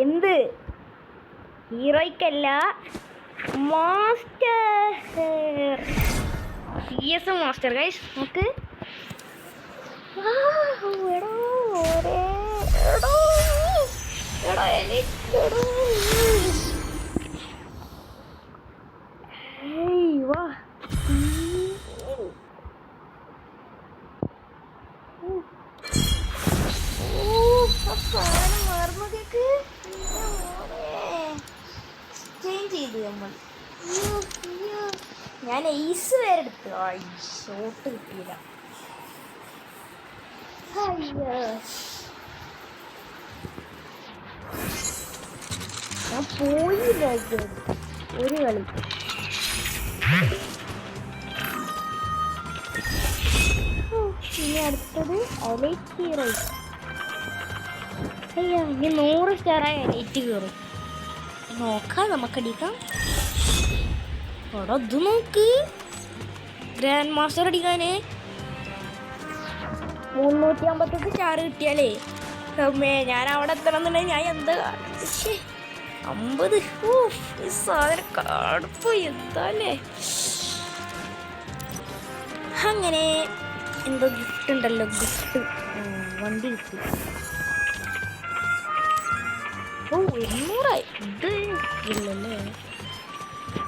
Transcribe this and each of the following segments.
എന്ത് ഹീറോയ്ക്കല്ല, master CS master guys. നമുക്ക് ഞാൻ ഐസ് വരെ എടുത്തു. ഷോട്ട് കിട്ടിയില്ല. ഞാൻ പോയില്ല ഒരു കളി. ഇനി അടുത്തത് എലൈറ്റ് ഹീറോ. അയ്യോ, ഇനി 100 സ്റ്റാറായ എലൈറ്റ് കയറും. നോക്കാം, നമുക്കടിക്കാം. അവിടെ ഇത് നോക്ക്, ഗ്രാൻഡ് മാസ്റ്റർ അടിക്കാന് 358 സ്റ്റാർ കിട്ടിയാലേ ഞാൻ അവിടെ എത്തണം എന്നുണ്ടെങ്കിൽ ഞാൻ എന്താ 50. ഈ സാധനം കടുപ്പ് എന്താല്ലേ. അങ്ങനെ എന്തോ ഗിഫ്റ്റ് ഉണ്ടല്ലോ, ഗിഫ്റ്റ് വണ്ടി കിട്ടി. 200 ഇത് ഇല്ലല്ലേ.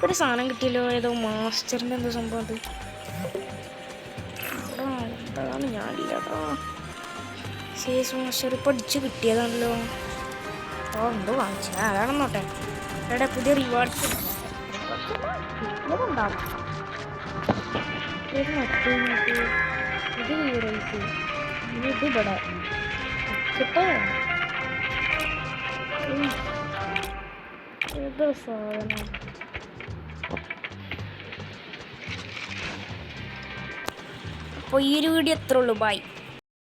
ഒരു സാധനം കിട്ടിയല്ലോ, ഏതോ മാസ്റ്ററിൻ്റെ എന്തോ സംഭവം. അത് എന്താണ് ഞാനില്ലാട്ടോ. CS മാസ്റ്റർ പഠിച്ച് കിട്ടിയതാണല്ലോ. എന്തോ വാങ്ങിച്ച അതാണെന്നോട്ടെ. ഇവിടെ പുതിയ റിവാർഡ്സ് ഉണ്ടാവും. ഇത് ഹീറോയ്ക്ക് ഇത് ഇവിടെ കിട്ടോ. ഏതോ സാധനം. അപ്പോൾ ഈ ഒരു വീഡിയോ എത്ര ഉള്ളൂ. ബൈ.